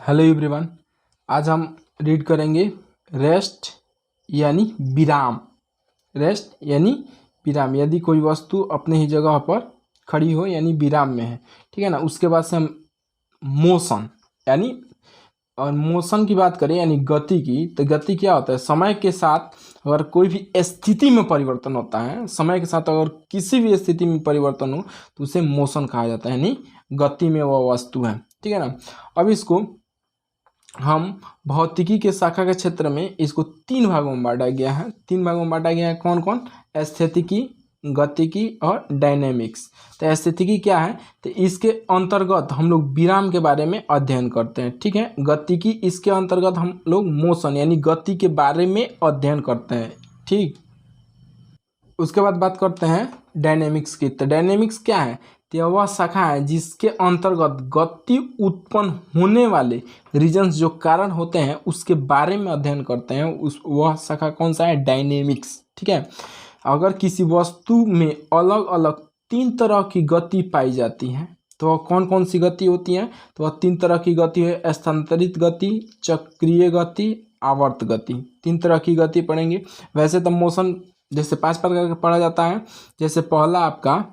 Hello everyone. आज हम read करेंगे रेस्ट यानी विराम। रेस्ट यानी विराम, यदि कोई वस्तु अपने ही जगह पर खड़ी हो यानी विराम में है, ठीक है ना। उसके बाद से हम मोशन यानी, और मोशन की बात करें यानी गति की, तो गति क्या होता है? समय के साथ अगर कोई भी स्थिति में परिवर्तन होता है, समय के साथ अगर किसी भी स्थिति में परिवर्तन हो तो उसे मोशन कहा जाता है, यानी गति में वह वस्तु है, ठीक है ना। अब इसको हम भौतिकी के शाखा के क्षेत्र में इसको तीन भागों में बांटा गया है। तीन भागों में बांटा गया है, कौन कौन? स्थितिकी, गतिकी और डायनेमिक्स। तो स्थितिकी क्या है? तो इसके अंतर्गत हम लोग विराम के बारे में अध्ययन करते हैं, ठीक है। गतिकी, इसके अंतर्गत हम लोग मोशन यानी गति के बारे में अध्ययन करते हैं, ठीक। उसके बाद बात करते हैं डायनेमिक्स की। तो डायनेमिक्स क्या है? तो वह शाखा है जिसके अंतर्गत गति उत्पन्न होने वाले रीजन्स, जो कारण होते हैं, उसके बारे में अध्ययन करते हैं। वह शाखा कौन सा है? डायनेमिक्स, ठीक है। अगर किसी वस्तु में अलग अलग तीन तरह की गति पाई जाती है तो वह कौन कौन सी गति होती है? तो वह तीन तरह की गति है: स्थानांतरित गति, चक्रीय गति, आवर्त गति। तीन तरह की गति पढ़ेंगे। वैसे तो मोशन जैसे 5 प्रकार का पढ़ा जाता है। जैसे पहला आपका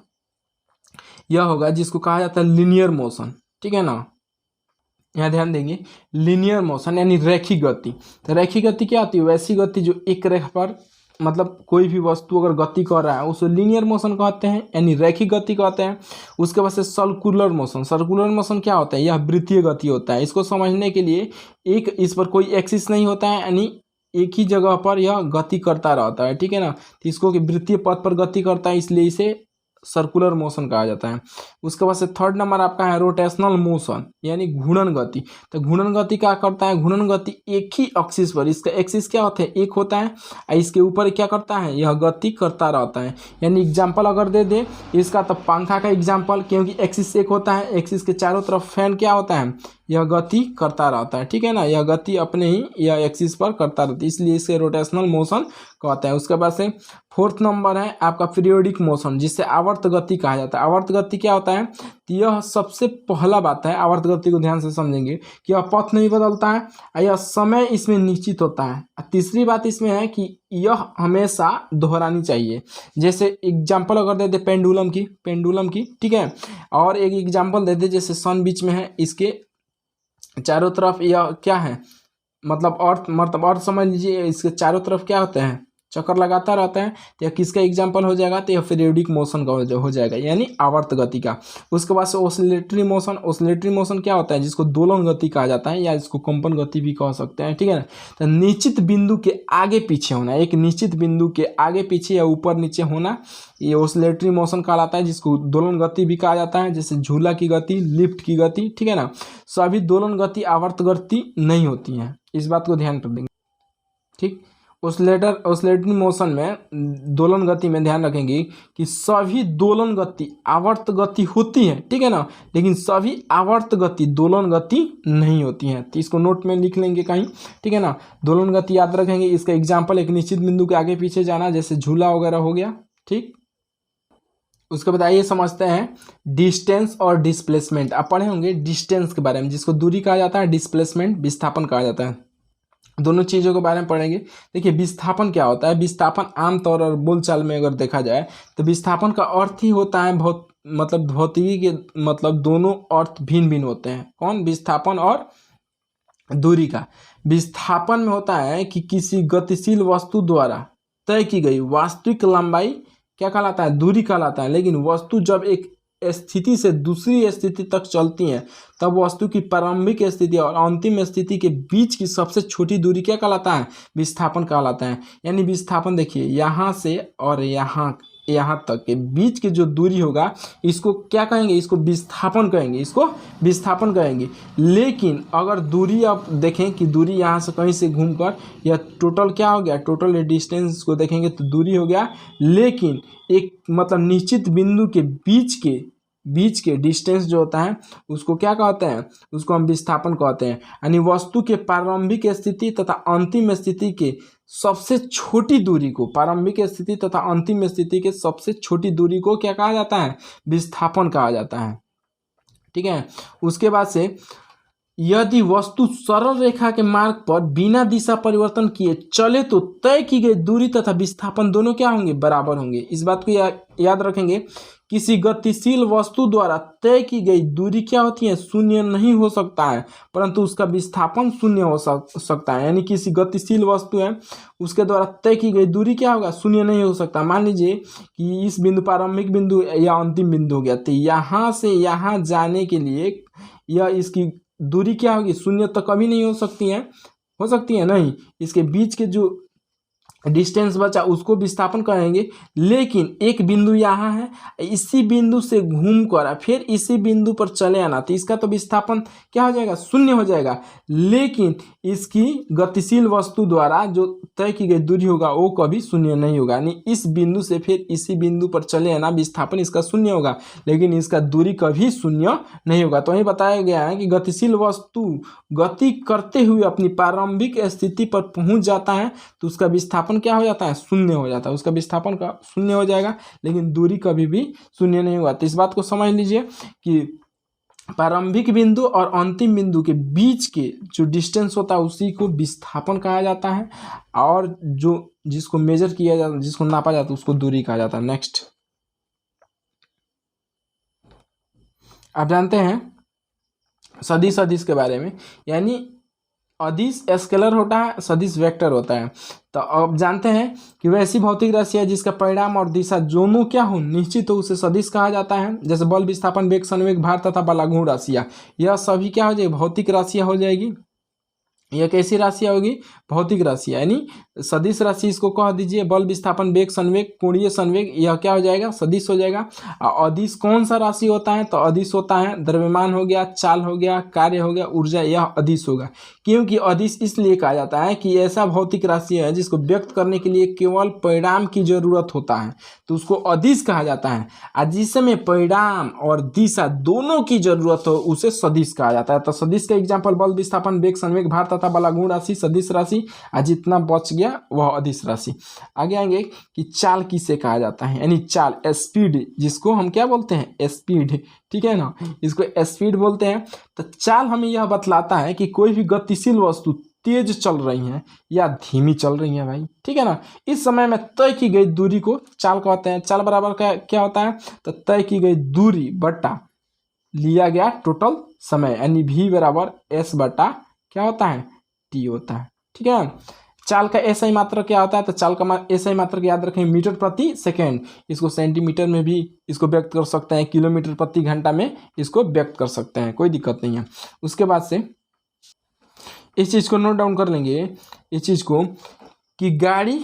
यह होगा जिसको कहा जाता है लीनियर मोशन, ठीक है ना। यहाँ ध्यान देंगे, लीनियर मोशन यानी रैखिक गति। तो रैखिक गति क्या होती है? वैसी गति जो एक रेखा पर, मतलब कोई भी वस्तु अगर गति कर रहा है उसे लीनियर मोशन कहते हैं, यानी रैखिक गति कहते हैं। उसके बाद से सर्कुलर मोशन। सर्कुलर मोशन क्या होता है? यह वृत्तीय गति होता है। इसको समझने के लिए एक इस पर कोई एक्सिस नहीं होता है, यानी एक ही जगह पर यह गति करता रहता है, ठीक है ना। तो इसको वृत्तीय पथ पर गति करता है, इसलिए इसे सर्कुलर मोशन कहा जाता है। उसके बाद से थर्ड नंबर आपका है रोटेशनल मोशन यानी घूर्णन गति। तो घूर्णन गति क्या करता है? घूर्णन गति एक ही एक्सिस पर, इसका एक्सिस क्या होता है? एक होता है, और इसके ऊपर क्या करता है? यह गति करता रहता है। यानी एग्जाम्पल अगर दे दे इसका, तो पंखा का एग्जाम्पल, क्योंकि एक्सिस एक होता है, एक्सिस के चारों तरफ फैन क्या होता है? यह गति करता रहता है, ठीक है ना। यह गति अपने ही यह एक्सिस पर करता रहता है, इसलिए इसे रोटेशनल मोशन कहते हैं। उसके बाद से फोर्थ नंबर है आपका पीरियोडिक मोशन, जिससे आवर्त गति कहा जाता है। आवर्त गति क्या होता है? तो यह सबसे पहला बात है, आवर्त गति को ध्यान से समझेंगे कि यह पथ नहीं बदलता है और यह समय इसमें निश्चित होता है। तीसरी बात इसमें है कि यह हमेशा दोहरानी चाहिए। जैसे एग्जाम्पल अगर दे दे पेंडुलम की, ठीक है। और एक एग्जाम्पल दे दे, जैसे सन बीच में है, इसके चारों तरफ यह क्या है? मतलब अर्थ समझ लीजिए, इसके चारों तरफ क्या होते हैं? चक्कर लगाता रहता है। तो यह किसका एग्जाम्पल हो जाएगा? तो यह पीरियोडिक मोशन का हो जाएगा, यानी आवर्त गति का। उसके बाद से ओसिलेटरी मोशन। ओसिलेटरी मोशन क्या होता है? जिसको दोलन गति कहा जाता है, या इसको कंपन गति भी कह सकते हैं, ठीक है ना। तो निश्चित बिंदु के आगे पीछे होना, एक निश्चित बिंदु के आगे पीछे या ऊपर नीचे होना, ये ओसिलेटरी मोशन कहलाता है, जिसको दोलन गति भी कहा जाता है। जैसे झूला की गति, लिफ्ट की गति, ठीक है ना। सभी दोलन गति आवर्त गति नहीं होती है, इस बात को ध्यान कर देंगे, ठीक। ओसिलेटरी मोशन में, दोलन गति में ध्यान रखेंगे कि सभी दोलन गति आवर्त गति होती है, ठीक है ना, लेकिन सभी आवर्त गति दोलन गति नहीं होती हैं। तो इसको नोट में लिख लेंगे कहीं, ठीक है ना। दोलन गति याद रखेंगे। इसका एग्जाम्पल एक निश्चित बिंदु के आगे पीछे जाना, जैसे झूला वगैरह हो गया, ठीक। उसके बाद आइए समझते हैं डिस्टेंस और डिस्प्लेसमेंट। आप पढ़े होंगे डिस्टेंस के बारे में, जिसको दूरी कहा जाता है, डिस्प्लेसमेंट विस्थापन कहा जाता है। दोनों चीज़ों के बारे में पढ़ेंगे। देखिए विस्थापन क्या होता है? विस्थापन आमतौर और बोलचाल में अगर देखा जाए तो विस्थापन का अर्थ ही होता है मतलब भौतिकी के मतलब दोनों अर्थ भिन्न भिन्न होते हैं। कौन? विस्थापन और दूरी का। विस्थापन में होता है कि किसी गतिशील वस्तु द्वारा तय की गई वास्तविक लंबाई क्या कहलाता है? दूरी कहलाता है। लेकिन वस्तु जब एक स्थिति से दूसरी स्थिति तक चलती है तब वस्तु की प्रारंभिक स्थिति और अंतिम स्थिति के बीच की सबसे छोटी दूरी क्या कहलाता है? विस्थापन कहलाता है। यानी विस्थापन देखिए, यहाँ से और यहाँ तक के बीच की जो दूरी होगा, इसको क्या कहेंगे? इसको विस्थापन कहेंगे। लेकिन अगर दूरी आप देखें कि दूरी यहाँ से कहीं से घूमकर यह टोटल क्या हो गया? टोटल डिस्टेंस को देखेंगे तो दूरी हो गया, लेकिन एक मतलब निश्चित बिंदु के बीच के डिस्टेंस जो होता है उसको क्या कहते हैं? उसको हम विस्थापन कहते हैं। यानी वस्तु के प्रारंभिक स्थिति तथा अंतिम स्थिति के सबसे छोटी दूरी को, प्रारंभिक स्थिति तथा अंतिम स्थिति के सबसे छोटी दूरी को क्या कहा जाता है? विस्थापन कहा जाता है, ठीक है। उसके बाद से यदि वस्तु सरल रेखा के मार्ग पर बिना दिशा परिवर्तन किए चले तो तय की गई दूरी तथा विस्थापन दोनों क्या होंगे, बराबर होंगे। इस बात को याद रखेंगे। किसी गतिशील वस्तु द्वारा तय की गई दूरी क्या होती है, शून्य नहीं हो सकता है, परंतु उसका विस्थापन शून्य हो सकता है। यानी किसी गतिशील वस्तु है, उसके द्वारा तय की गई दूरी क्या होगा, शून्य नहीं हो सकता। मान लीजिए कि इस बिंदु प्रारंभिक बिंदु या अंतिम बिंदु हो गया, तो यहाँ से यहाँ जाने के लिए यह इसकी दूरी क्या होगी, शून्य तो कभी नहीं हो सकती है, हो सकती है नहीं। इसके बीच के जो डिस्टेंस बचा उसको विस्थापन कहेंगे। लेकिन एक बिंदु यहाँ है, इसी बिंदु से घूमकर फिर इसी बिंदु पर चले आना, तो इसका तो विस्थापन क्या हो जाएगा, शून्य हो जाएगा। लेकिन इसकी गतिशील वस्तु द्वारा जो तय की गई दूरी होगा वो कभी शून्य नहीं होगा। यानी इस बिंदु से फिर इसी बिंदु पर चले आना, विस्थापन इसका शून्य होगा, लेकिन इसका दूरी कभी शून्य नहीं होगा। तो वही बताया गया है कि गतिशील वस्तु गति करते हुए अपनी प्रारंभिक स्थिति पर पहुंच जाता है तो उसका विस्थापन क्या हो जाता है, शून्य हो जाता है, उसका विस्थापन का शून्य हो जाएगा, लेकिन दूरी कभी भी शून्य नहीं होगा। तो इस बात को समझ लीजिए कि प्रारंभिक बिंदु और अंतिम बिंदु के बीच के जो डिस्टेंस होता है उसी को विस्थापन कहा जाता है, और जो जिसको मेजर किया जाता, जिसको नापा जाता है उसको दूरी कहा जाता है। नेक्स्ट आप जानते हैं सदिश अदिश के बारे में। यानी अदिश स्केलर होता है, सदिश वेक्टर होता है। तो अब जानते हैं कि वैसी भौतिक राशि है जिसका परिणाम और दिशा दोनों क्या हो, निश्चित हो, उसे सदिश कहा जाता है। जैसे बल, विस्थापन, वेग, संवेग, भार तथा बलागुण राशियाँ, यह सभी क्या हो जाएगी, भौतिक राशियाँ हो जाएगी। यह कैसी राशियाँ होगी, भौतिक राशियाँ। यानी सदिश राशि इसको कह दीजिए, बल, विस्थापन, वेग, संवेग, कोणीय संवेग, यह क्या हो जाएगा, सदिश हो जाएगा। अदिश कौन सा राशि होता है, तो अदिश होता है द्रव्यमान हो गया, चाल हो गया, कार्य हो गया, ऊर्जा, यह अदिश होगा। क्योंकि अदिश इसलिए कहा जाता है कि ऐसा भौतिक राशि है जिसको व्यक्त करने के लिए केवल परिणाम की जरूरत होता है, तो उसको अदिश कहा जाता है। और जिसमें परिणाम और दिशा दोनों की जरूरत हो उसे सदिश कहा जाता है। तो सदिश का एग्जाम्पल बल, विस्थापन, वेग, संवेग, भार तथा बलागुण राशि सदिश राशि, और जितना बच गया वह अदिश राशि। आगे आएंगे कि चाल किसे कहा जाता है, यानी चाल, स्पीड, जिसको हम क्या बोलते हैं, स्पीड, ठीक है ना, इसको स्पीड बोलते हैं। तो चाल हमें यह बतलाता है कि कोई भी गतिशील वस्तु तेज चल रही है या धीमी चल रही है भाई, ठीक है ना। इस समय में तय की गई दूरी को चाल कहते हैं। चाल बराबर क्या होता है, तो तय की गई दूरी बटा लिया गया टोटल समय, यानी v बराबर s बटा क्या होता है, t होता है, ठीक है। चाल का एसआई मात्रक क्या होता है, तो चाल का एसआई मात्रक याद रखें, मीटर प्रति सेकेंड। इसको सेंटीमीटर में भी इसको व्यक्त कर सकते हैं, किलोमीटर प्रति घंटा में इसको व्यक्त कर सकते हैं, कोई दिक्कत नहीं है। उसके बाद से इस चीज़ को नोट डाउन कर लेंगे, इस चीज़ को, कि गाड़ी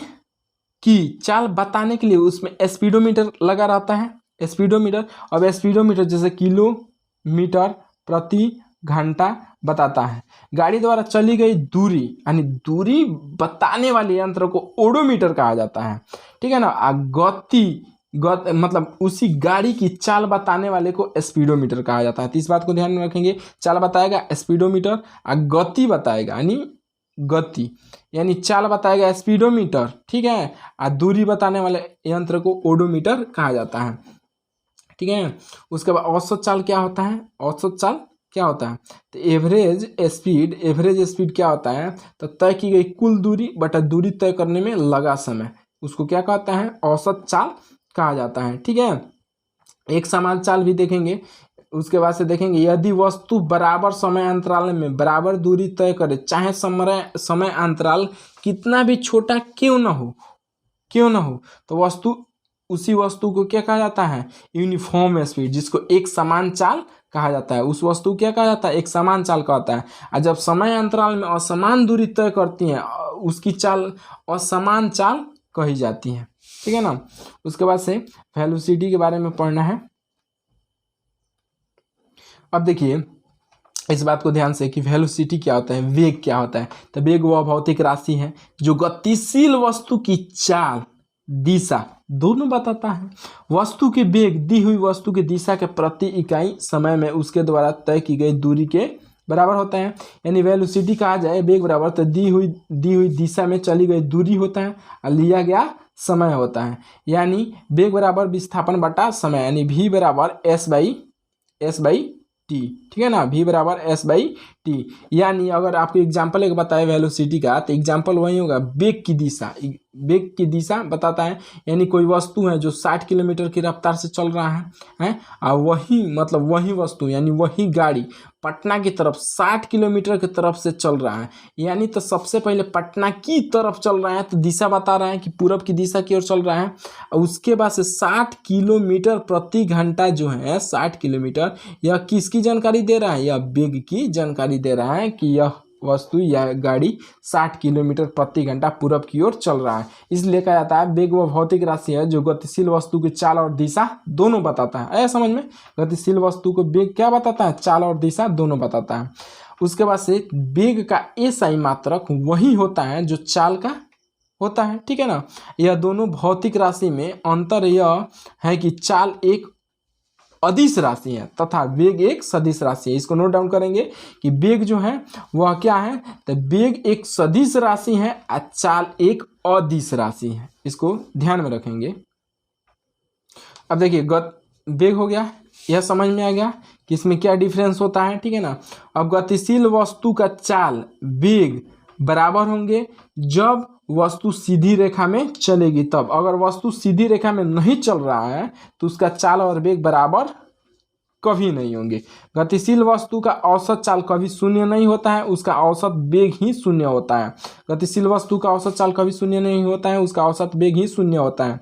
की चाल बताने के लिए उसमें स्पीडोमीटर लगा रहता है, स्पीडोमीटर। अब स्पीडोमीटर जैसे किलोमीटर प्रति घंटा बताता है। गाड़ी द्वारा चली गई दूरी, यानी दूरी बताने वाले यंत्र को ओडोमीटर कहा जाता है, ठीक है ना। मतलब उसी गाड़ी की चाल बताने वाले को स्पीडोमीटर कहा जाता है। तो इस बात को ध्यान में रखेंगे, चाल बताएगा स्पीडोमीटर, और गति बताएगा यानी चाल बताएगा स्पीडोमीटर, ठीक है, और दूरी बताने वाले यंत्र को ओडोमीटर कहा जाता है, ठीक है। उसके बाद औसत चाल क्या होता है, औसत चाल क्या होता है, तो एवरेज स्पीड क्या होता है, तो तय की गई कुल दूरी बटा दूरी तय करने में लगा समय, उसको क्या कहता है, औसत चाल कहा जाता है, ठीक है। एक समान चाल भी देखेंगे। उसके बाद से देखेंगे, यदि वस्तु बराबर समय अंतराल में बराबर दूरी तय करे, चाहे समय अंतराल कितना भी छोटा क्यों न हो, तो उसी वस्तु को क्या कहा जाता है, यूनिफॉर्म स्पीड, जिसको एक समान चाल कहा जाता है। उस वस्तु क्या कहा जाता है, एक समान चाल कहता है। और जब समय अंतराल में असमान दूरी तय करती है उसकी चाल असमान चाल कही जाती है, ठीक है ना। उसके बाद से वेलोसिटी के बारे में पढ़ना है। अब देखिए इस बात को ध्यान से कि वेलोसिटी क्या होता है, वेग क्या होता है। तो वेग वह भौतिक राशि है जो गतिशील वस्तु की चाल, दिशा दोनों बताता है। वस्तु के वेग दी हुई वस्तु की दिशा के प्रति इकाई समय में उसके द्वारा तय की गई दूरी के बराबर होता है। यानी वेलोसिटी कहा जाए वेग बराबर तो दी हुई दिशा में चली गई दूरी होता है और लिया गया समय होता है। यानी वेग बराबर विस्थापन बटा समय, यानी v बराबर s बाई टी, ठीक है ना, v बराबर एस बाई टी। यानी अगर आपको एग्जाम्पल एक बताए वेलोसिटी का तो एग्जाम्पल वही होगा, वेग की दिशा, वेग की दिशा बताता है। यानी कोई वस्तु है जो 60 किलोमीटर की रफ्तार से चल रहा है और वही मतलब वही वस्तु यानी वही गाड़ी पटना की तरफ 60 किलोमीटर की तरफ से चल रहा है। यानी तो सबसे पहले पटना की तरफ चल रहा है तो दिशा बता रहा है कि पूरब की दिशा की ओर चल रहा है, और उसके बाद से 60 किलोमीटर प्रति घंटा जो है 60 किलोमीटर, यह किसकी जानकारी दे रहा है, यह वेग की जानकारी दे रहा है कि यह वस्तु या गाड़ी 60 किलोमीटर प्रति घंटा पूरब की ओर चल रहा है। इसलिए कहा जाता है वेग वह भौतिक राशि है जो गतिशील वस्तु की चाल और दिशा दोनों बताता है। आया समझ में, गतिशील वस्तु को वेग क्या बताता है, चाल और दिशा दोनों बताता है। उसके बाद से वेग का एसआई मात्रक वही होता है जो चाल का होता है, ठीक है ना। यह दोनों भौतिक राशि में अंतर यह है कि चाल एक अदिश राशि है तथा वेग एक सदिश राशि है। इसको नोट डाउन करेंगे कि वेग जो है वह क्या है, तो वेग एक सदिश राशि है और चाल एक अदिश राशि है। इसको ध्यान में रखेंगे। अब देखिए वेग हो गया, यह समझ में आ गया कि इसमें क्या डिफरेंस होता है, ठीक है ना। अब गतिशील वस्तु का चाल वेग बराबर होंगे जब वस्तु सीधी रेखा में चलेगी तब। अगर वस्तु सीधी रेखा में नहीं चल रहा है तो उसका चाल और वेग बराबर कभी नहीं होंगे। गतिशील वस्तु का औसत चाल कभी शून्य नहीं होता है, उसका औसत वेग ही शून्य होता है। गतिशील वस्तु का औसत चाल कभी शून्य नहीं होता है, उसका औसत वेग ही शून्य होता है।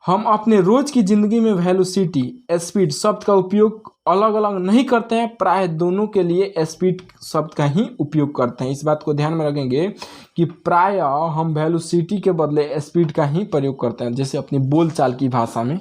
हम अपने रोज की जिंदगी में वेलोसिटी स्पीड शब्द का उपयोग अलग अलग नहीं करते हैं, प्राय दोनों के लिए स्पीड शब्द का ही उपयोग करते हैं। इस बात को ध्यान में रखेंगे कि प्राय हम वेलोसिटी के बदले स्पीड का ही प्रयोग करते हैं, जैसे अपनी बोलचाल की भाषा में।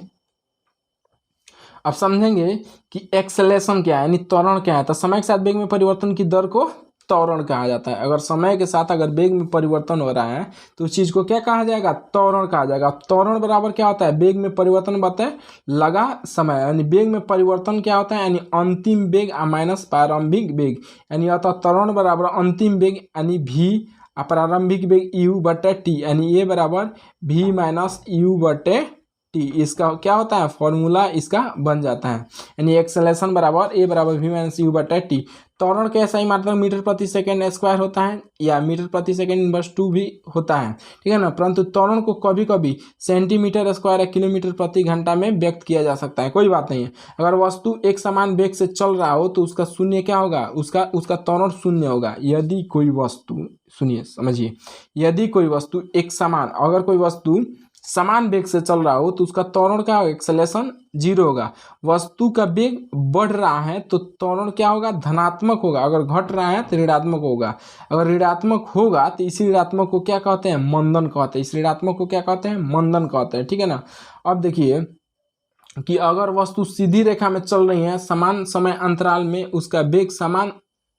अब समझेंगे कि एक्सेलेरेशन क्या है, यानी त्वरण क्या है। तो समय के साथ वेग में परिवर्तन की दर को त्वरण कहा जाता है। अगर समय के साथ अगर वेग में परिवर्तन हो रहा है तो उस चीज को क्या कहा जाएगा, त्वरण कहा जाएगा। त्वरण बराबर क्या होता है, वेग में परिवर्तन बताए लगा समय, यानी वेग में परिवर्तन क्या होता है, यानी अंतिम वेग माइनस प्रारंभिक वेग। यानी अतः त्वरण बराबर अंतिम वेग यानी v प्रारंभिक वेग u बटे टी, यानी ये बराबर v माइनस u बटे टी। इसका क्या होता है, फॉर्मूला इसका बन जाता है। यानी एक्सेलेरेशन बराबर ए बराबर वी माइनस यू बटा टी। त्वरण का SI मात्रक मीटर प्रति सेकंड स्क्वायर होता है या मीटर प्रति सेकंड इनवर्स 2 भी होता है, ठीक है ना। परंतु त्वरण को कभी कभी सेंटीमीटर स्क्वायर या किलोमीटर प्रति घंटा में व्यक्त किया जा सकता है, कोई बात नहीं है। अगर वस्तु एक समान वेग से चल रहा हो तो उसका शून्य क्या होगा, उसका त्वरण शून्य होगा। यदि कोई वस्तु, सुनिए समझिए, यदि कोई वस्तु एक समान, अगर कोई वस्तु समान वेग से चल रहा हो तो उसका त्वरण क्या होगा, एक्सेलेरेशन 0 होगा। वस्तु का वेग बढ़ रहा है तो त्वरण क्या होगा, धनात्मक होगा। अगर घट रहा है तो ऋणात्मक होगा। अगर ऋणात्मक होगा तो इसी ऋणात्मक को क्या कहते हैं, मंदन कहते हैं। इस ऋणात्मक को क्या कहते हैं, मंदन कहते हैं, ठीक है ना। अब देखिए कि अगर वस्तु सीधी रेखा में चल रही है समान समय अंतराल में, उसका वेग समान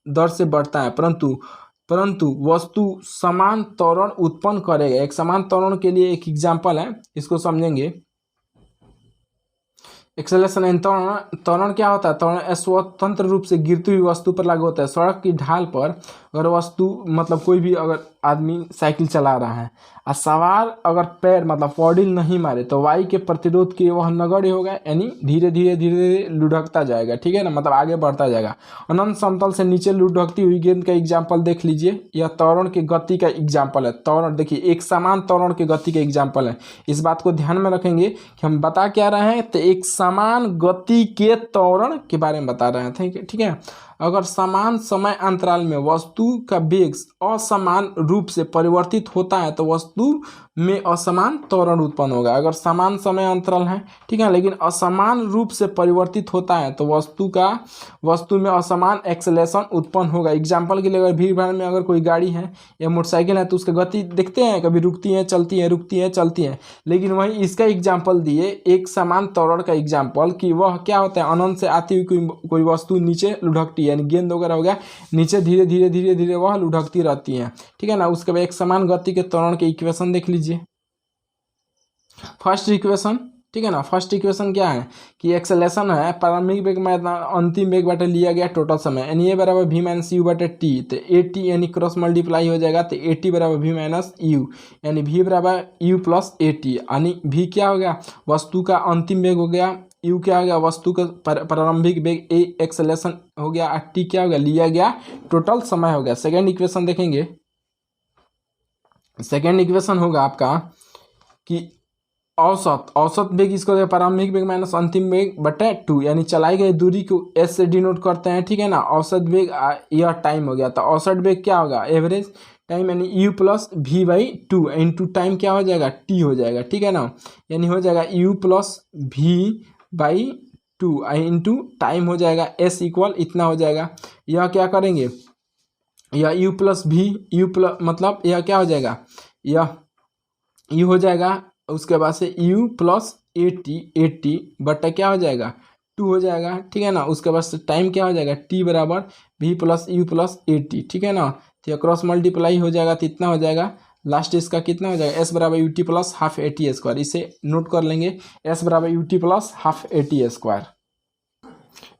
दर से बढ़ता है, परंतु वस्तु समान त्वरण उत्पन्न करेगा। एक समान त्वरण के लिए एक एग्जांपल है, इसको समझेंगे। एक्सेलेरेशन एंड त्वरण क्या होता है, त्वरण स्वतंत्र रूप से गिरती हुई वस्तु पर लागू होता है। सड़क की ढाल पर अगर वस्तु मतलब कोई भी अगर आदमी साइकिल चला रहा है और सवार अगर पैर मतलब पॉडिल नहीं मारे तो वायु के प्रतिरोध के वह नगण्य होगा, यानी धीरे धीरे धीरे लुढ़कता जाएगा, ठीक है ना, मतलब आगे बढ़ता जाएगा। अनंत समतल से नीचे लुढ़कती हुई गेंद का एग्जाम्पल देख लीजिए, यह त्वरण की गति का एग्जाम्पल है। त्वरण देखिए एक समान त्वरण की गति का एग्जाम्पल है। इस बात को ध्यान में रखेंगे कि हम बता क्या रहे हैं, तो एक समान गति के त्वरण के बारे में बता रहे थे, ठीक है। अगर समान समय अंतराल में वस्तु का वेग असमान रूप से परिवर्तित होता है तो वस्तु में असमान त्वरण उत्पन्न होगा। अगर समान समय अंतराल है, ठीक है, लेकिन असमान रूप से परिवर्तित होता है तो वस्तु में असमान एक्सेलेरेशन उत्पन्न होगा। एग्जाम्पल के लिए अगर भीड़ भाड़ में अगर कोई गाड़ी है या मोटरसाइकिल है तो उसका गति देखते हैं, कभी रुकती है चलती है, रुकती है चलती है। लेकिन वहीं इसका एग्जाम्पल दिए एक समान त्वरण का एग्जाम्पल कि वह क्या होता है, अनंत से आती हुई कोई वस्तु नीचे लुढ़कती है, यानी गेंद वगैरह हो गया, नीचे धीरे धीरे धीरे धीरे वह लुढ़कती रहती है, ठीक है ना। उसके बाद एक समान गति के त्वरण के इक्वेशन देख लीजिए। फर्स्ट इक्वेशन, ठीक है ना, फर्स्ट इक्वेशन क्या है कि एक्सेलेरेशन है प्रारंभिक वेग में अंतिम वेग बटे लिया गया टोटल समय, यानी ए बराबर वी माइनस यू बटे टी। तो ए टी यानी क्रॉस मल्टीप्लाई हो जाएगा तो ए टी बराबर वी माइनस यू, यानी वी बराबर यू प्लस ए टी, यानी वी क्या हो गया, वस्तु का अंतिम वेग हो गया यू क्या हो गया वस्तु का प्रारंभिक वेग, ए एक्सेलरेशन हो गया, और टी क्या हो गया लिया गया टोटल समय हो गया। सेकेंड इक्वेशन देखेंगे, सेकेंड इक्वेशन होगा आपका कि औसत वेग इसको प्रारंभिक वेग माइनस अंतिम वेग बटे 2, यानी चलाई गई दूरी को एस से डिनोट करते हैं, ठीक है ना। औसत वेग यह टाइम हो गया, तो औसत वेग क्या होगा एवरेज टाइम, यानी u plus v by 2 into time क्या हो जाएगा टी हो जाएगा, ठीक है ना। यानी हो जाएगा u plus v by 2 into time हो जाएगा एस इक्वल इतना हो जाएगा। यह क्या करेंगे, यह u plus v, u plus मतलब यह क्या हो जाएगा, यह यू हो जाएगा, उसके बाद से u प्लस 80 बट्टा क्या हो जाएगा 2 हो जाएगा, ठीक है ना। उसके बाद से टाइम क्या हो जाएगा t बराबर v प्लस यू प्लस 80, ठीक है ना। तो क्रॉस मल्टीप्लाई हो जाएगा तो इतना हो जाएगा, लास्ट इसका कितना हो जाएगा s बराबर U T plus half A T square. इसे नोट कर लेंगे, s बराबर U T plus half A T square.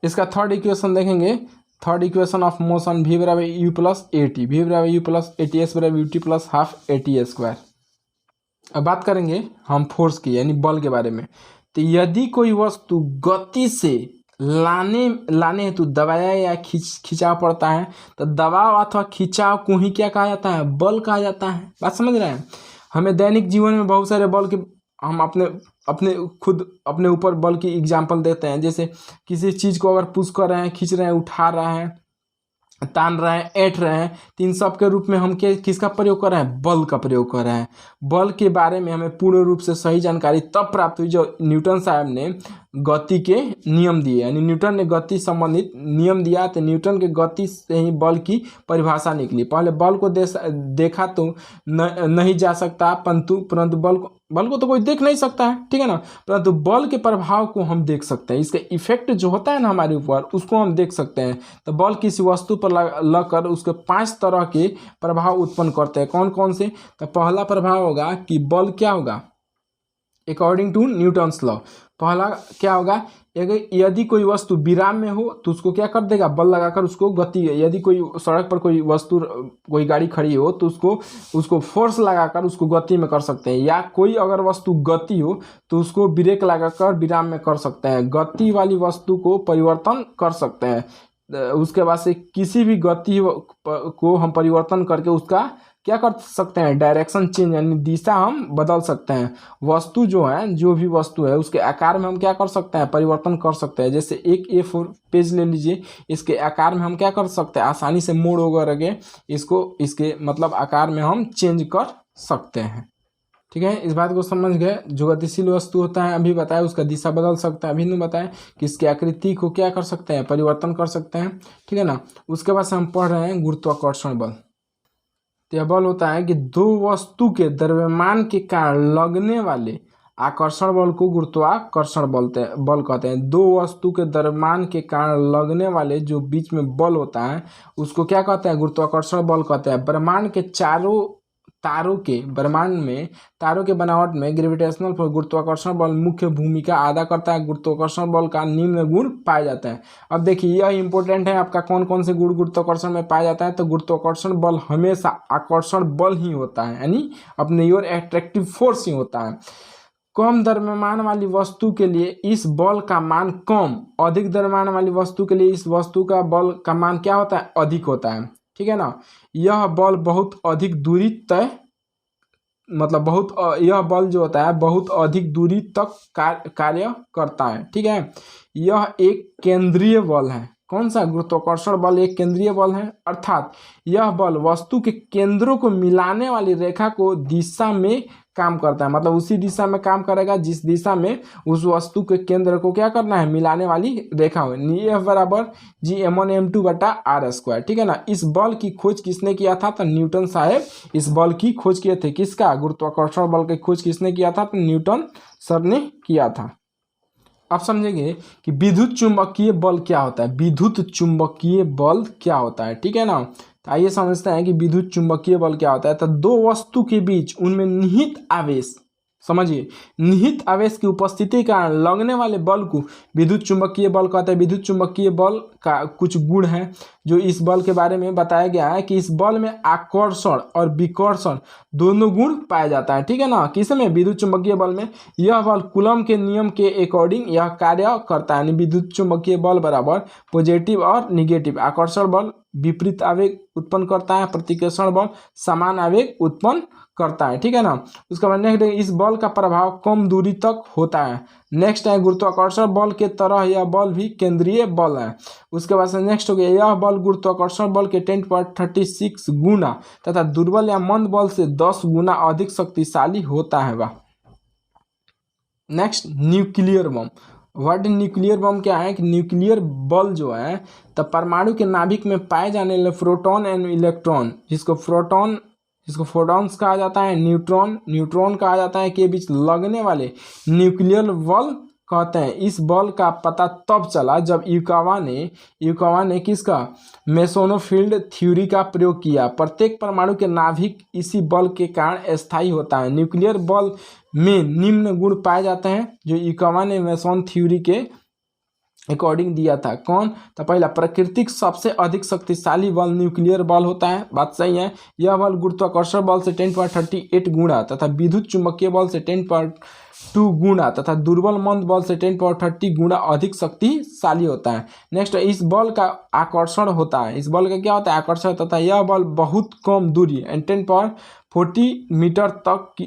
इसका थर्ड इक्वेशन देखेंगे, third equation of motion v बराबर यू प्लस 80, v बराबर यू प्लस 80, s बराबर U T plus half A T square. अब बात करेंगे हम फोर्स की यानी बल के बारे में। तो यदि कोई वस्तु गति से लाने हेतु दबाया या खिंचाव पड़ता है तो दबाव अथवा खिंचाव को ही क्या कहा जाता है, बल कहा जाता है। बात समझ रहे हैं। हमें दैनिक जीवन में बहुत सारे बल के हम अपने ऊपर बल की एग्जाम्पल देते हैं। जैसे किसी चीज़ को अगर पुश कर रहे हैं, खींच रहे हैं, उठा रहे हैं, तान रहे हैं, ऐंठ रहे हैं, तो इन सब के रूप में हम किसका प्रयोग कर रहे हैं, बल का प्रयोग कर रहे हैं। बल के बारे में हमें पूर्ण रूप से सही जानकारी तब प्राप्त हुई जो न्यूटन साहब ने गति के नियम दिए, यानी न्यूटन ने गति संबंधित नियम दिया, तो न्यूटन के गति से ही बल की परिभाषा निकली। पहले बल को देखा तो नहीं जा सकता, परंतु बल को तो कोई देख नहीं सकता है, ठीक है ना, परंतु बल के प्रभाव को हम देख सकते हैं। इसका इफेक्ट जो होता है ना हमारे ऊपर, उसको हम देख सकते हैं। तो बल किसी वस्तु पर लगकर उसके 5 तरह के प्रभाव उत्पन्न करते हैं। कौन कौन से, तो पहला प्रभाव होगा कि बल क्या होगा, अकॉर्डिंग टू न्यूटन्स लॉ, पहला क्या होगा, यदि कोई वस्तु विराम में हो तो उसको क्या कर देगा, बल लगाकर उसको गति। यदि कोई सड़क पर कोई वस्तु, कोई गाड़ी खड़ी हो तो उसको फोर्स लगाकर उसको गति में कर सकते हैं, या कोई अगर वस्तु गति हो तो उसको ब्रेक लगाकर विराम में कर सकते हैं। गति वाली वस्तु को परिवर्तन कर सकते हैं। उसके बाद से किसी भी गति को हम परिवर्तन करके उसका क्या कर सकते हैं, डायरेक्शन चेंज, यानी दिशा हम बदल सकते हैं। वस्तु जो है, जो भी वस्तु है उसके आकार में हम क्या कर सकते हैं, परिवर्तन कर सकते हैं। जैसे एक A4 पेज ले लीजिए, इसके आकार में हम क्या कर सकते हैं, आसानी से मोड़ वगैरह के इसके मतलब आकार में हम चेंज कर सकते हैं, ठीक है। इस बात को समझ गए। जो गतिशील वस्तु होता है अभी बताया, उसका दिशा बदल सकता है, अभी नहीं बताया कि इसकी आकृति को क्या कर सकते हैं, परिवर्तन कर सकते हैं, ठीक है ना। उसके बाद से हम पढ़ रहे हैं गुरुत्वाकर्षण बल। तो यह बल होता है कि दो वस्तु के द्रव्यमान के कारण लगने वाले आकर्षण बल को गुरुत्वाकर्षण बल कहते हैं। दो वस्तु के द्रव्यमान के कारण लगने वाले जो बीच में बल होता है उसको क्या कहते हैं, गुरुत्वाकर्षण बल कहते हैं। ब्रह्मांड के तारों के बनावट में ग्रेविटेशनल फोर्स गुरुत्वाकर्षण बल मुख्य भूमिका अदा करता है। गुरुत्वाकर्षण बल का निम्न गुण पाए जाते हैं। अब देखिए यह इंपॉर्टेंट है आपका, कौन कौन से गुण गुरुत्वाकर्षण में पाया जाता है। तो गुरुत्वाकर्षण बल हमेशा आकर्षण बल ही होता है, यानी अपने योर एट्रैक्टिव फोर्स ही होता है। कम द्रव्यमान वाली वस्तु के लिए इस बल का मान कम, अधिक द्रव्यमान वाली वस्तु के लिए इस वस्तु का बल का मान क्या होता है, अधिक होता है, ठीक है ना। यह बल बहुत अधिक दूरी तय यह बल जो होता है बहुत अधिक दूरी तक कार्य करता है, ठीक है। यह एक केंद्रीय बल है। कौन सा, गुरुत्वाकर्षण बल एक केंद्रीय बल है, अर्थात यह बल वस्तु के केंद्रों को मिलाने वाली रेखा को दिशा में काम करता है। मतलब उसी दिशा में काम करेगा जिस दिशा में उस वस्तु के केंद्र को क्या करना है, मिलाने वाली रेखा हो। F बराबर G m1m2/r², ठीक है ना। इस बल की खोज किसने किया था, तो न्यूटन साहब इस बल की खोज किए थे। किसका, गुरुत्वाकर्षण बल की खोज किसने किया था, तो न्यूटन सर ने किया था। आप समझेंगे कि विद्युत चुंबकीय बल क्या होता है, विद्युत चुंबकीय बल क्या होता है, ठीक है ना। तो आइए समझते हैं कि विद्युत चुंबकीय बल क्या होता है। तो दो वस्तु के बीच उनमें निहित आवेश, समझिए निहित आवेश की उपस्थिति के कारण लगने वाले बल को विद्युत चुंबकीय बल कहते हैं। विद्युत चुंबकीय बल का कुछ गुण हैं जो इस बल के बारे में बताया गया है कि इस बल में आकर्षण और विकर्षण दोनों गुण पाया जाता है। ठीक है ना, किसमें? विद्युत चुंबकीय बल में। यह बल कूलम के नियम के अकॉर्डिंग यह कार्य करता है, यानी विद्युत चुंबकीय बल बराबर पॉजिटिव और निगेटिव। आकर्षण बल विपरीत आवेग उत्पन्न करता है, प्रतिकर्षण बल समान आवेग उत्पन्न करता है। ठीक है ना। उसके बाद नेक्स्ट, इस बल का प्रभाव कम दूरी तक होता है। नेक्स्ट है गुरुत्वाकर्षण बल के तरह यह बल भी केंद्रीय बल है। उसके बाद से नेक्स्ट हो गया, यह बल गुरुत्वाकर्षण बल के 10⁻36 गुना तथा दुर्बल या मंद बल से 10 गुना अधिक शक्तिशाली होता है। वाह। Next, nuclear bomb. Word nuclear bomb क्या है कि न्यूक्लियर बल जो है तो परमाणु के नाभिक में पाए जाने वाले प्रोटॉन एंड इलेक्ट्रॉन, जिसको फोटॉन्स कहा जाता है, न्यूट्रॉन कहा जाता है, के बीच लगने वाले न्यूक्लियर बल कहते हैं। इस बल का पता तब चला जब यूकावा ने किसका? मेसोनोफील्ड थ्योरी का प्रयोग किया। प्रत्येक परमाणु के नाभिक इसी बल के कारण स्थायी होता है। न्यूक्लियर बल में निम्न गुण पाए जाते हैं जो यूकावा ने मेसोन थ्योरी के अकॉर्डिंग दिया था। कौन? तो पहला, प्राकृतिक सबसे अधिक शक्तिशाली बल न्यूक्लियर बल होता है। बात सही है। यह बल गुरुत्वाकर्षण बल से 10⁻38 गुणा तथा विद्युत चुंबकीय बल से 10.2 गुणा तथा दुर्बल मंद बल से 10⁻30 गुणा अधिक शक्तिशाली होता है। नेक्स्ट, इस बल का आकर्षण होता है। इस बल का क्या होता है? आकर्षण तथा यह बल बहुत कम दूरी 10⁻40 मीटर तक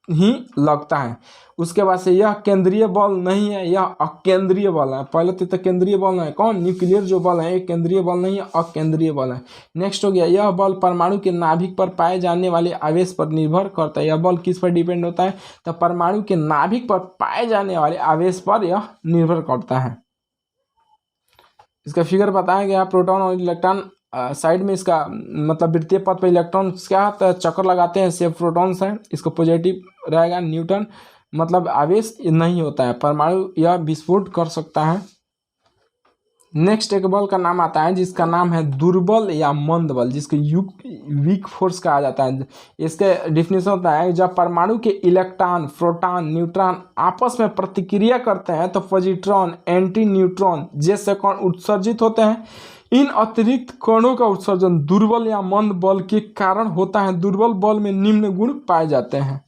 ही लगता है। उसके बाद से यह केंद्रीय बल नहीं है, यह अकेंद्रीय बल है। पहले तो केंद्रीय बल है। कौन? न्यूक्लियर जो बल है एक केंद्रीय बल नहीं है, अकेंद्रीय बल है। नेक्स्ट हो गया, यह बल परमाणु के नाभिक पर पाए जाने वाले आवेश पर निर्भर करता है। यह बल किस पर डिपेंड होता है? तो परमाणु के नाभिक पर पाए जाने वाले आवेश पर यह निर्भर करता है। इसका फिगर बताया गया। प्रोटॉन और इलेक्ट्रॉन साइड में इसका मतलब वृत्तीय पथ पर इलेक्ट्रॉन क्या होता है? चक्कर लगाते हैं, से प्रोटॉन्स हैं। इसको पॉजिटिव रहेगा। न्यूटन मतलब आवेश नहीं होता है। परमाणु यह विस्फोट कर सकता है। नेक्स्ट एक बल का नाम आता है जिसका नाम है दुर्बल या मंद बल, जिसको वीक फोर्स कहा जाता है। इसके डिफिनेशन होता है, जब परमाणु के इलेक्ट्रॉन, प्रोटॉन, न्यूट्रॉन आपस में प्रतिक्रिया करते हैं तो पॉजिट्रॉन, एंटी न्यूट्रॉन जैसे कण उत्सर्जित होते हैं। इन अतिरिक्त कणों का उत्सर्जन दुर्बल या मंद बल के कारण होता है। दुर्बल बल में निम्न गुण पाए जाते हैं।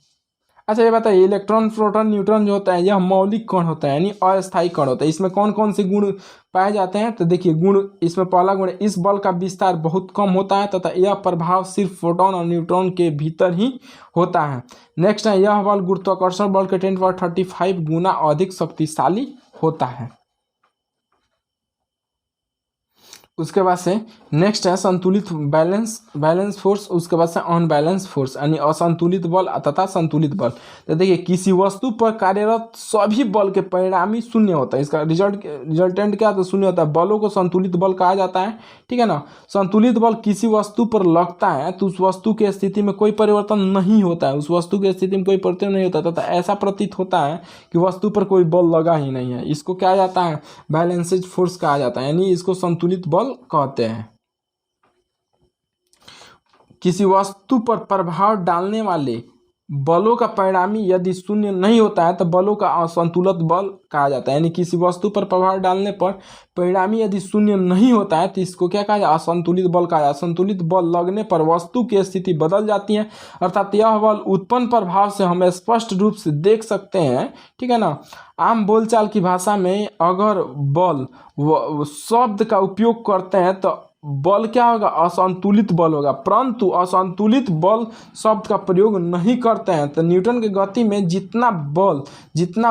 अच्छा ये बताइए, इलेक्ट्रॉन, प्रोटॉन, न्यूट्रॉन जो होता है यह मौलिक कण होता है, यानी अस्थायी कण होता है। इसमें कौन कौन से गुण पाए जाते हैं? तो देखिए गुण, इसमें पहला गुण, इस बल का विस्तार बहुत कम होता है तथा यह प्रभाव सिर्फ प्रोटॉन और न्यूट्रॉन के भीतर ही होता है। नेक्स्ट है, यह बल गुरुत्वाकर्षण बल के 10⁻35 गुना अधिक शक्तिशाली होता है। उसके बाद से नेक्स्ट है संतुलित बैलेंस फोर्स। उसके बाद से अनबैलेंस फोर्स, यानी असंतुलित बल तथा संतुलित बल। तो देखिए किसी वस्तु पर कार्यरत सभी बल के परिणामी शून्य होता है। इसका रिजल्टेंट क्या? तो शून्य होता है। बलों को संतुलित बल कहा जाता है। ठीक है ना। संतुलित बल किसी वस्तु पर लगता है तो उस वस्तु की स्थिति में कोई परिवर्तन नहीं होता है, उस वस्तु की स्थिति में कोई परिवर्तन नहीं होता तथा ऐसा प्रतीत होता है कि वस्तु पर कोई बल लगा ही नहीं है। इसको क्या जाता है? बैलेंस्ड फोर्स कहा जाता है, यानी इसको संतुलित बल कहते हैं। किसी वस्तु पर प्रभाव डालने वाले बलों का परिणामी यदि शून्य नहीं होता है तो बलों का असंतुलित बल कहा जाता है। यानी किसी वस्तु पर प्रभाव डालने पर परिणामी यदि शून्य नहीं होता है तो इसको क्या कहा जाए? असंतुलित बल कहा जाए। असंतुलित बल लगने पर वस्तु की स्थिति बदल जाती है, अर्थात यह बल उत्पन्न प्रभाव से हम स्पष्ट रूप से देख सकते हैं। ठीक है ना। आम बोलचाल की भाषा में अगर बल शब्द का उपयोग करते हैं तो बल क्या होगा? असंतुलित बल होगा। परंतु असंतुलित बल शब्द का प्रयोग नहीं करते हैं तो न्यूटन की गति में जितना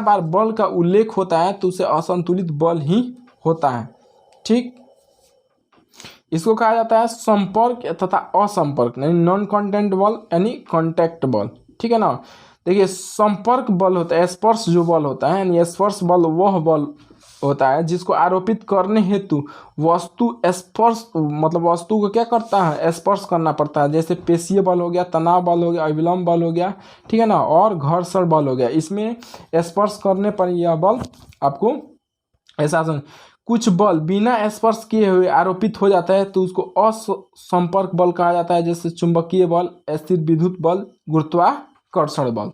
बार बल का उल्लेख होता है तो उसे असंतुलित बल ही होता है। ठीक, इसको कहा जाता है संपर्क तथा असंपर्क, यानी नॉन कॉन्टेक्ट बल यानी कॉन्टैक्ट बल। ठीक है ना। देखिए संपर्क बल होता है, स्पर्श जो बल होता है, यानी स्पर्श बल वह बल होता है जिसको आरोपित करने हेतु वस्तु स्पर्श मतलब वस्तु को क्या करता है? स्पर्श करना पड़ता है। जैसे पेशीय बल हो गया, तनाव बल हो गया, अविलंब बल हो गया। ठीक है ना। और घर्षण बल हो गया। इसमें स्पर्श करने पर यह बल आपको ऐसा कुछ बल बिना स्पर्श किए हुए आरोपित हो जाता है तो उसको असंपर्क बल कहा जाता है। जैसे चुंबकीय बल, स्थिर विद्युत बल, गुरुत्वाकर्षण बल।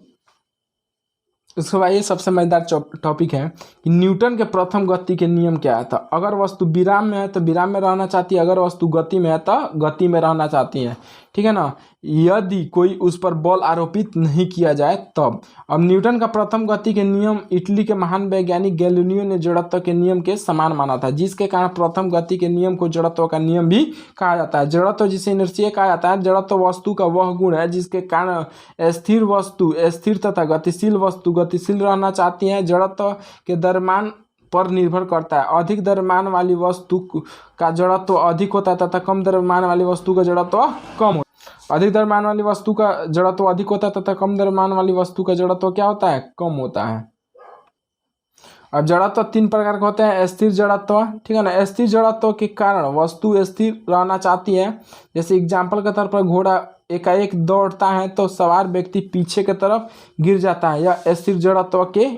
उसके बाद ये सबसे मजेदार टॉपिक है कि न्यूटन के प्रथम गति के नियम क्या है। था अगर वस्तु विराम में है तो विराम में रहना चाहती है, अगर वस्तु गति में है तो गति में रहना चाहती है, ठीक है ना। यदि कोई उस पर बल आरोपित नहीं किया जाए तब। अब न्यूटन का प्रथम गति के नियम इटली के महान वैज्ञानिक गैलीलियो ने जड़त्व के नियम के समान माना था, जिसके कारण प्रथम गति के नियम को जड़त्व का नियम भी कहा जाता है। जड़त्व जिसे इनर्शिया कहा जाता है। जड़त्व वस्तु का वह गुण है जिसके कारण स्थिर वस्तु स्थिर तथा गतिशील वस्तु गतिशील रहना चाहती है। जड़त्व के द्रव्यमान पर निर्भर करता है। अधिक द्रव्यमान वाली वस्तु का जड़त्व अधिक होता है तथा कम द्रव्यमान वाली वस्तु का जड़त्व कम होता है। अधिक द्रव्यमान वाली वस्तु का जड़त्व अधिक होता है तथा कम द्रव्यमान वाली वस्तु का जड़त्व क्या होता है, कम होता है। अब जड़त्व तीन प्रकार के होते हैं। स्थिर जड़त्व, ठीक है ना। स्थिर जड़त्व के कारण वस्तु स्थिर रहना चाहती है। जैसे एग्जाम्पल के तौर पर घोड़ा एकाएक दौड़ता है तो सवार व्यक्ति पीछे की तरफ गिर जाता है, यह स्थिर जड़त्व के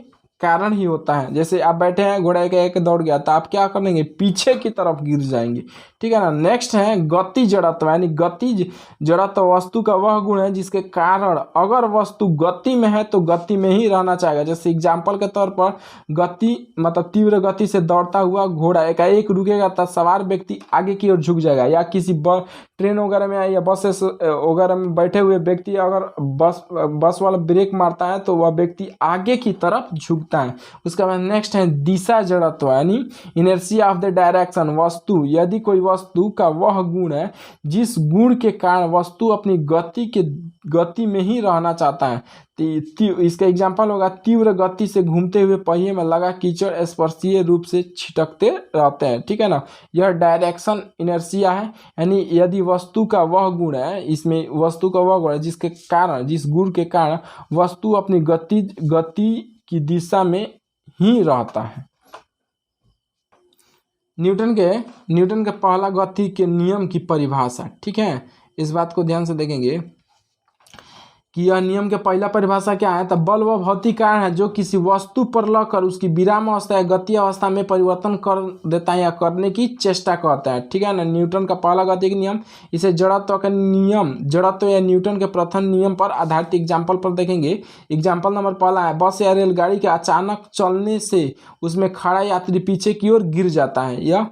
कारण ही होता है। जैसे आप बैठे हैं, घोड़ा एक दौड़ गया तो आप क्या करेंगे, पीछे की तरफ गिर जाएंगे, ठीक है ना। नेक्स्ट है गति जड़त्व, यानी गति जड़त्व वस्तु का वह गुण है जिसके कारण अगर वस्तु गति में है तो गति में ही रहना चाहेगा। जैसे एग्जाम्पल के तौर पर गति मतलब तीव्र गति से दौड़ता हुआ घोड़ा एकाएक रुकेगा तो सवार व्यक्ति आगे की ओर झुक जाएगा। या किसी ट्रेन वगैरह में या बसेस वगैरह में बैठे हुए व्यक्ति अगर बस वाला ब्रेक मारता है तो वह व्यक्ति आगे की तरफ झुकता है। उसके बाद नेक्स्ट है दिशा जड़त्व, यानी इनर्शिया ऑफ द डायरेक्शन। वस्तु यदि कोई वस्तु का वह गुण है जिस गुण के कारण वस्तु अपनी गति में ही रहना चाहता है। इसका एग्जाम्पल होगा तीव्र गति से घूमते हुए पहिए में लगा कीचड़ स्पर्शीय रूप से छिटकते रहते हैं, ठीक है ना। यह डायरेक्शन इनर्शिया है, यानी यदि वस्तु का वह गुण है, इसमें वस्तु का वह गुण है जिसके कारण जिस गुण के कारण वस्तु अपनी गति की दिशा में ही रहता है। न्यूटन के पहला गति के नियम की परिभाषा, ठीक है। इस बात को ध्यान से देखेंगे कि यह नियम के पहला परिभाषा क्या है। तो बल वह भौतिक कारण है जो किसी वस्तु पर लगकर उसकी विराम अवस्था या गति अवस्था में परिवर्तन कर देता है या करने की चेष्टा करता है, ठीक है ना। न्यूटन का पहला गति नियम, इसे जड़त्व का नियम, जड़त्व या न्यूटन के प्रथम नियम पर आधारित एग्जाम्पल पर देखेंगे। एग्जाम्पल नंबर पहला है, बस या रेलगाड़ी के अचानक चलने से उसमें खड़ा यात्री पीछे की ओर गिर जाता है। यह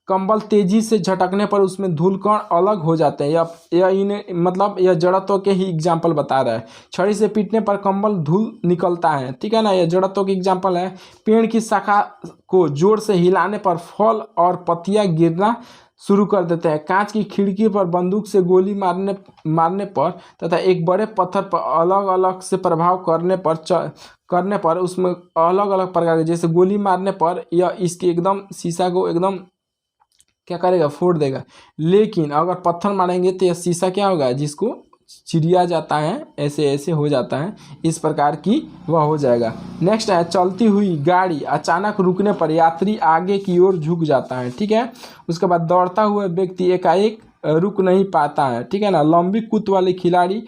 कंबल तेजी से झटकने पर उसमें धूल कण अलग हो जाते हैं। यह जड़त्व के ही एग्जाम्पल बता रहा है। छड़ी से पीटने पर कंबल धूल निकलता है, ठीक है ना। यह जड़त्व की एग्जाम्पल है। पेड़ की शाखा को जोर से हिलाने पर फल और पत्तियां गिरना शुरू कर देते हैं। कांच की खिड़की पर बंदूक से गोली मारने पर तथा एक बड़े पत्थर पर अलग अलग से प्रभाव करने पर उसमें अलग अलग प्रकार के, जैसे गोली मारने पर यह इसके एकदम शीशा को एकदम क्या करेगा, फोड़ देगा। लेकिन अगर पत्थर मारेंगे तो यह शीशा क्या होगा, जिसको चिरिया जाता है, ऐसे ऐसे हो जाता है, इस प्रकार की वह हो जाएगा। नेक्स्ट है चलती हुई गाड़ी अचानक रुकने पर यात्री आगे की ओर झुक जाता है, ठीक है। उसके बाद दौड़ता हुआ व्यक्ति एकाएक रुक नहीं पाता है, ठीक है ना। लंबी कूद वाले खिलाड़ी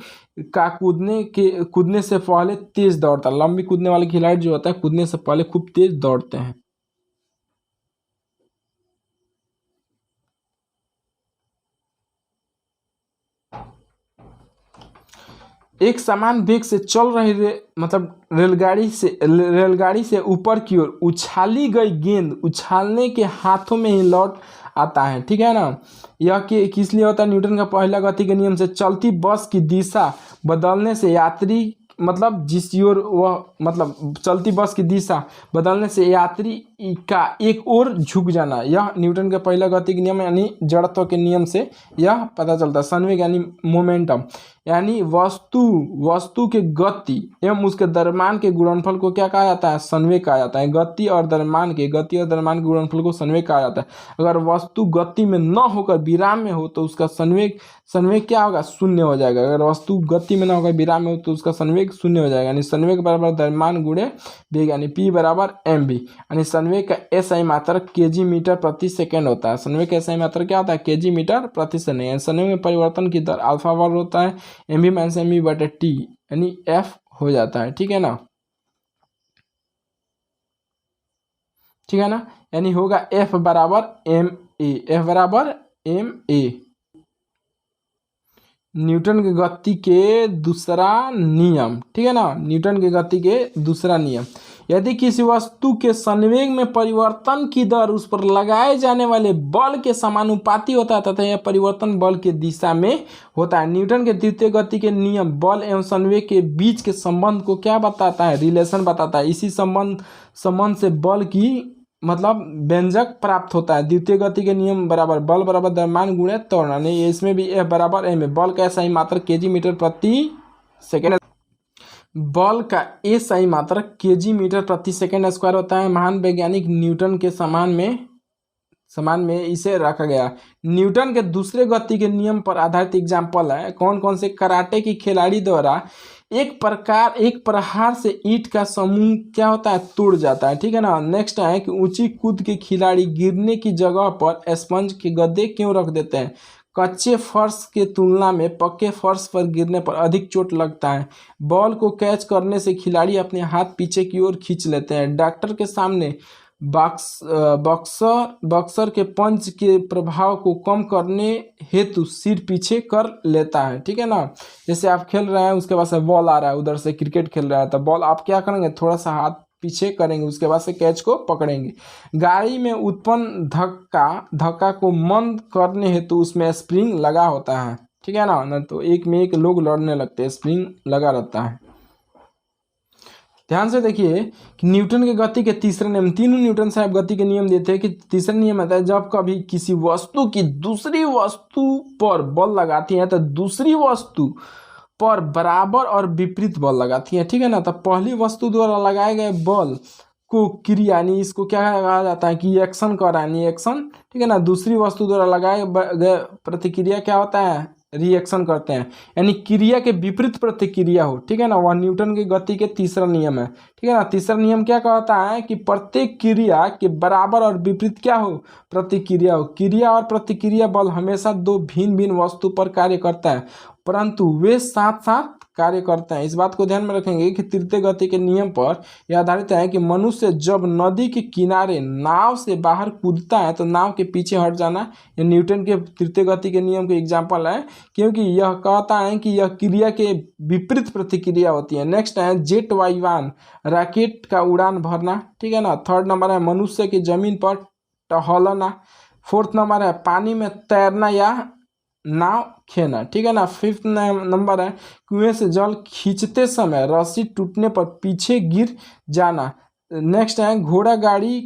का कूदने से पहले तेज दौड़ता है। लंबी कूदने वाले खिलाड़ी जो होता है कूदने से पहले खूब तेज दौड़ते हैं। एक समान वेग से चल रही रेलगाड़ी से ऊपर की ओर उछाली गई गेंद उछालने के हाथों में ही लौट आता है, ठीक है ना। यह किस लिए होता है, न्यूटन का पहला गति के नियम से चलती बस की दिशा बदलने से यात्री जिस ओर वह चलती बस की दिशा बदलने से यात्री का एक ओर झुक जाना, यह न्यूटन के पहला गति के नियम यानी जड़त्व के नियम से यह पता चलता है। संवेग यानी मोमेंटम, यानी वस्तु के गति एवं उसके द्रव्यमान के गुणनफल को क्या कहा जाता है, संवेग कहा जाता है। गति और द्रव्यमान के गुणनफल को संवेग कहा जाता है। अगर वस्तु गति में न होकर विराम में हो तो उसका संवेग क्या होगा, शून्य हो जाएगा। अगर वस्तु गति में न होकर विराम में हो तो उसका संवेग शून्य हो जाएगा। यानी संवेग बराबर द्रव्यमान गुणे वेग, यानी P बराबर mv। यानी संवेग का SI मात्रक kg मीटर प्रति सेकेंड होता है। संवेग का SI मात्रक क्या होता है, kg मीटर प्रति सेकेंड। संवेग में परिवर्तन की दर अल्फा वर्ग होता है, mv माइनस mv बटे t, यानी f हो जाता है, ठीक है ना। ठीक है ना, यानी होगा F बराबर ma, F बराबर ma। न्यूटन के गति के दूसरा नियम, ठीक है ना, न्यूटन के गति के दूसरा नियम। यदि किसी वस्तु के संवेग में परिवर्तन की दर उस पर लगाए जाने वाले बल के समानुपाती होता है तथा यह परिवर्तन बल के दिशा में होता है। न्यूटन के द्वितीय गति के नियम बल एवं संवेग के बीच के संबंध को क्या बताता है, रिलेशन बताता है। इसी संबंध से बल की मतलब व्यंजक प्राप्त होता है। द्वितीय गति के नियम बराबर बल बराबर द्रव्यमान गुणे त्वरण, नहीं इसमें भी F बराबर m है। बल का सही मात्रक केजी मीटर प्रति सेकेंड, बल का ए सही मात्रक केजी मीटर प्रति सेकेंड स्क्वायर होता है। महान वैज्ञानिक न्यूटन के समान में इसे रखा गया। न्यूटन के दूसरे गति के नियम पर आधारित एग्जाम्पल है कौन कौन से, कराटे की खिलाड़ी द्वारा एक प्रहार से ईंट का समूह क्या होता है, टूट जाता है, ठीक है ना। नेक्स्ट है कि ऊंची कूद के खिलाड़ी गिरने की जगह पर स्पंज के गद्दे क्यों रख देते हैं, कच्चे फर्श के तुलना में पक्के फर्श पर गिरने पर अधिक चोट लगता है। बॉल को कैच करने से खिलाड़ी अपने हाथ पीछे की ओर खींच लेते हैं। डॉक्टर के सामने बॉक्सर के पंच के प्रभाव को कम करने हेतु सिर पीछे कर लेता है, ठीक है ना। जैसे आप खेल रहे हैं, उसके बाद से बॉल आ रहा है, उधर से क्रिकेट खेल रहा है तो बॉल आप क्या करेंगे, थोड़ा सा हाथ पीछे करेंगे, उसके बाद से कैच को पकड़ेंगे। गाड़ी में उत्पन्न धक्का को मंद करने हेतु उसमें स्प्रिंग लगा होता है, ठीक है ना तो एक में एक लोग लड़ने लगते हैं, स्प्रिंग लगा रहता है। ध्यान से देखिए कि न्यूटन के गति के तीसरे नियम, तीनों न्यूटन साहब गति के नियम देते हैं कि तीसरा नियम आता है जब कभी किसी वस्तु की दूसरी वस्तु पर बल लगाती है तो दूसरी वस्तु पर बराबर और विपरीत बल लगाती है, ठीक है ना। तो पहली वस्तु द्वारा लगाए गए बल को क्रिया, यानी इसको क्या कहा जाता है कि एक्शन करा, यानी एक्शन, ठीक है ना। दूसरी वस्तु द्वारा लगाए गए प्रतिक्रिया क्या होता है, रिएक्शन करते हैं, यानी क्रिया के विपरीत प्रतिक्रिया हो, ठीक है ना। वह न्यूटन की गति के तीसरा नियम है, ठीक है ना। तीसरा नियम क्या कहता है कि प्रत्येक क्रिया के बराबर और विपरीत क्या हो, प्रतिक्रिया हो। क्रिया और प्रतिक्रिया बल हमेशा दो भिन्न भिन्न वस्तु पर कार्य करता है परंतु वे साथ साथ कार्य करते हैं। इस बात को ध्यान में रखेंगे कि तृतीय गति के नियम पर यह आधारित है कि मनुष्य जब नदी के किनारे नाव से बाहर कूदता है तो नाव के पीछे हट जाना, यह न्यूटन के तृतीय गति के नियम के एग्जाम्पल है, क्योंकि यह कहता है कि यह क्रिया के विपरीत प्रतिक्रिया होती है। नेक्स्ट है जेट वायुयान, रॉकेट का उड़ान भरना, ठीक है ना। थर्ड नंबर है मनुष्य की जमीन पर टहलना। फोर्थ नंबर है पानी में तैरना या नाव खेना, ठीक है ना। फिफ्थ नंबर है कुएं से जल खींचते समय रस्सी टूटने पर पीछे गिर जाना। नेक्स्ट है घोड़ा गाड़ी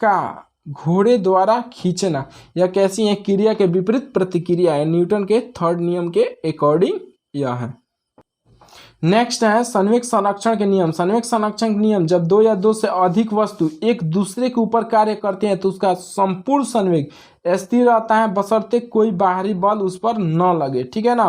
का घोड़े द्वारा खींचना, यह कैसी है, क्रिया के विपरीत प्रतिक्रिया है। न्यूटन के थर्ड नियम के अकॉर्डिंग यह है। नेक्स्ट है संवेग संरक्षण के नियम। संवेग संरक्षण के नियम जब दो या दो से अधिक वस्तु एक दूसरे के ऊपर कार्य करते हैं तो उसका संपूर्ण संवेग स्थिर रहता है बशर्ते कोई बाहरी बल उस पर न लगे, ठीक है ना।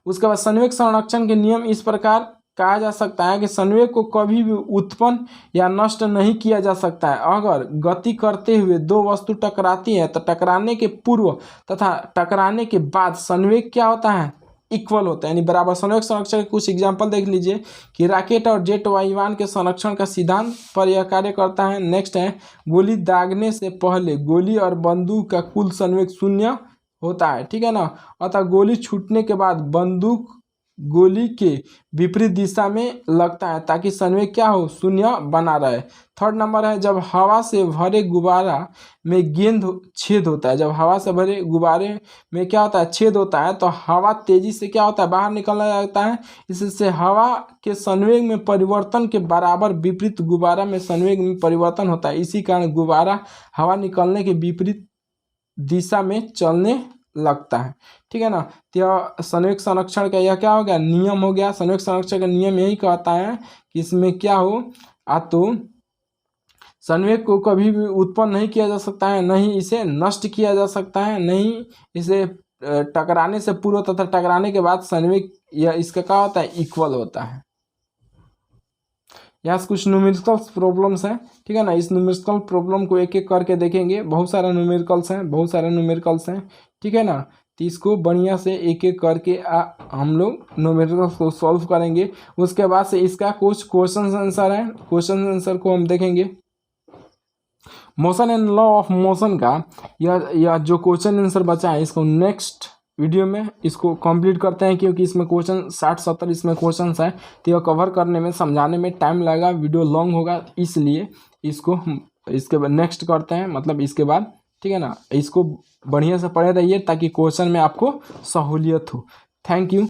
उसके बाद संवेग संरक्षण के नियम इस प्रकार कहा जा सकता है कि संवेग को कभी भी उत्पन्न या नष्ट नहीं किया जा सकता है। अगर गति करते हुए दो वस्तु टकराती है तो टकराने के पूर्व तथा टकराने के बाद संवेग क्या होता है, इक्वल होता है, यानी बराबर। संवेग संरक्षण के कुछ एग्जाम्पल देख लीजिए कि रॉकेट और जेट वायुयान के संरक्षण का सिद्धांत पर यह कार्य करता है। नेक्स्ट है गोली दागने से पहले गोली और बंदूक का कुल संवेग शून्य होता है, ठीक है ना। अतः गोली छूटने के बाद बंदूक गोली के विपरीत दिशा में लगता है ताकि संवेग क्या हो, शून्य बना रहे। थर्ड नंबर है जब हवा से भरे गुब्बारा में गेंद छेद होता है, जब हवा से भरे गुब्बारे में क्या होता है, छेद होता है तो हवा तेजी से क्या होता है, बाहर निकलने लगता है। इससे हवा के संवेग में परिवर्तन के बराबर विपरीत गुब्बारा में संवेग में परिवर्तन होता है। इसी कारण गुब्बारा हवा निकलने के विपरीत दिशा में चलने लगता है, ठीक है ना। तो संवेग संरक्षण का यह क्या हो गया, नियम हो गया। संवेग संरक्षण का नियम यही कहता है कि इसमें क्या हो, तो संवेग को कभी भी उत्पन्न नहीं किया जा सकता है, नहीं इसे नष्ट किया जा सकता है, नहीं इसे टकराने से पूर्व तथा टकराने के बाद संवेग यह इसका क्या होता है, इक्वल होता है। यहाँ से कुछ न्यूमेरिकल प्रॉब्लम्स हैं, ठीक है ना। इस न्यूमेरिकल प्रॉब्लम को एक एक करके देखेंगे। बहुत सारे न्यूमेरिकल्स हैं, ठीक है ना। तो इसको बढ़िया से एक एक करके हम लोग न्यूमेरिकल्स को सॉल्व करेंगे। उसके बाद से इसका कुछ क्वेश्चन आंसर है, क्वेश्चन आंसर को हम देखेंगे। Motion and law of motion का यह जो क्वेश्चन आंसर बचा है इसको नेक्स्ट वीडियो में इसको कंप्लीट करते हैं, क्योंकि इसमें क्वेश्चन 60-70 इसमें क्वेश्चन है, तो यह कवर करने में समझाने में टाइम लगेगा, वीडियो लॉन्ग होगा, इसलिए इसको हम इसके बाद नेक्स्ट करते हैं, मतलब इसके बाद, ठीक है ना। इसको बढ़िया से पढ़े रहिए ताकि क्वेश्चन में आपको सहूलियत हो। Thank you.